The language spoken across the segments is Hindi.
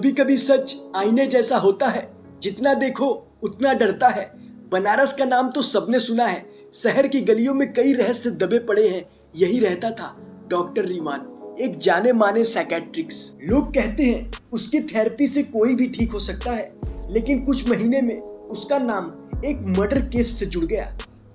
कभी कभी सच आईने जैसा होता है, जितना देखो उतना डरता है। बनारस का नाम तो सबने सुना है, शहर की गलियों में कई रहस्य दबे पड़े हैं। यही रहता था डॉक्टर रीवान, एक जाने माने साइकेट्रिस्ट। लोग कहते हैं उसकी थेरेपी से कोई भी ठीक हो सकता है, लेकिन कुछ महीने में उसका नाम एक मर्डर केस से जुड़ गया।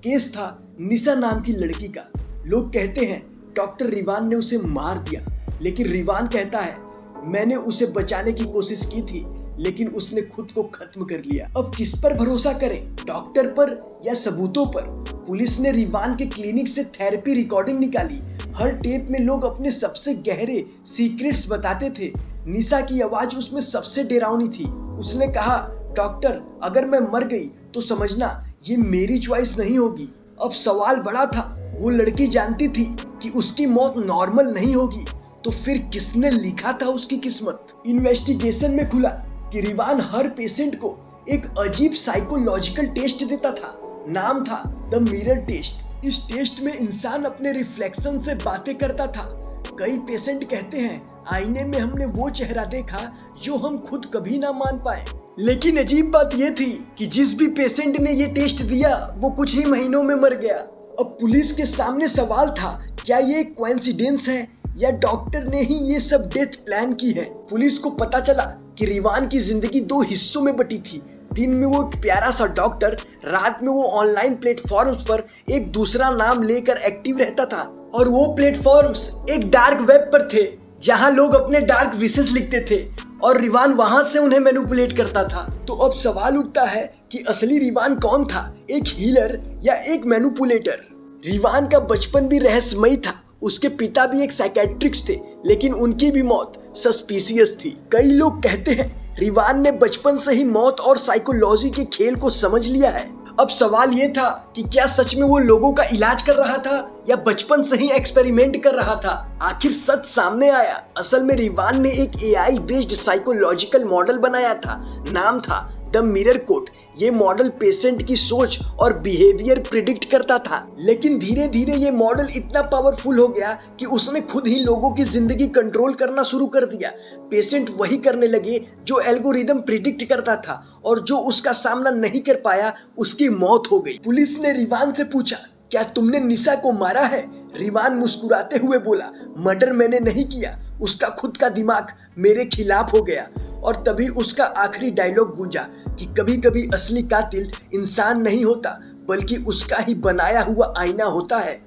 केस था निशा नाम की लड़की का। लोग कहते हैं डॉक्टर रीवान ने उसे मार दिया, लेकिन रीवान कहता है मैंने उसे बचाने की कोशिश की थी, लेकिन उसने खुद को खत्म कर लिया। अब किस पर भरोसा करें, डॉक्टर पर या सबूतों पर? पुलिस ने रीवान के क्लिनिक से थेरेपी रिकॉर्डिंग निकाली। हर टेप में लोग अपने सबसे गहरे सीक्रेट्स बताते थे। निशा की आवाज उसमें सबसे डरावनी थी। उसने कहा, डॉक्टर अगर मैं मर गई तो समझना ये मेरी चॉइस नहीं होगी। अब सवाल बड़ा था, वो लड़की जानती थी कि उसकी मौत नॉर्मल नहीं होगी, तो फिर किसने लिखा था उसकी किस्मत? इन्वेस्टिगेशन में खुला कि रीवान हर पेशेंट को एक अजीब साइकोलॉजिकल टेस्ट देता था। नाम था द मिरर टेस्ट। इस टेस्ट में इंसान अपने रिफ्लेक्शन से बातें करता था। कई पेशेंट कहते हैं आईने में हमने वो चेहरा देखा जो हम खुद कभी ना मान पाए। लेकिन अजीब बात ये थी कि जिस भी पेशेंट ने ये टेस्ट दिया वो कुछ ही महीनों में मर गया। अब पुलिस के सामने सवाल था, क्या ये कोइंसिडेंस है या डॉक्टर ने ही ये सब डेथ प्लान की है? पुलिस को पता चला कि रीवान की जिंदगी दो हिस्सों में बटी थी। दिन में वो एक प्यारा सा डॉक्टर, रात में वो ऑनलाइन प्लेटफॉर्म्स पर एक दूसरा नाम लेकर एक्टिव रहता था। और वो प्लेटफॉर्म्स एक डार्क वेब पर थे, जहां लोग अपने डार्क विशेस लिखते थे और रीवान वहां से उन्हें मैनिपुलेट करता था। तो अब सवाल उठता है कि असली रीवान कौन था, एक हीलर या एक मैनिपुलेटर? रीवान का बचपन भी रहस्यमयी था। उसके पिता भी एक साइकेट्रिस्ट थे, लेकिन उनकी भी मौत सस्पिशियस थी। कई लोग कहते हैं रीवान ने बचपन से ही मौत और साइकोलॉजी के खेल को समझ लिया है। अब सवाल ये था कि क्या सच में वो लोगों का इलाज कर रहा था या बचपन से ही एक्सपेरिमेंट कर रहा था? आखिर सच सामने आया। असल में रीवान ने एक एआई बेस्ड साइकोलॉजिकल मॉडल बनाया था। नाम था द मिरर कोड। ये मॉडल पेशेंट की सोच और बिहेवियर प्रिडिक्ट करता था। लेकिन धीरे धीरे ये मॉडल इतना पावरफुल हो गया कि उसने खुद ही लोगों की जिंदगी कंट्रोल करना शुरू कर दिया। पेशेंट वही करने लगे जो एल्गोरिदम प्रिडिक्ट करता था, और जो उसका सामना नहीं कर पाया उसकी मौत हो गई। पुलिस ने रीवान से पूछा, क्या तुमने निशा को मारा है? रीवान मुस्कुराते हुए बोला, मर्डर मैंने नहीं किया, उसका खुद का दिमाग मेरे खिलाफ हो गया। और तभी उसका आखिरी डायलॉग गूंजा कि कभी कभी असली कातिल इंसान नहीं होता, बल्कि उसका ही बनाया हुआ आईना होता है।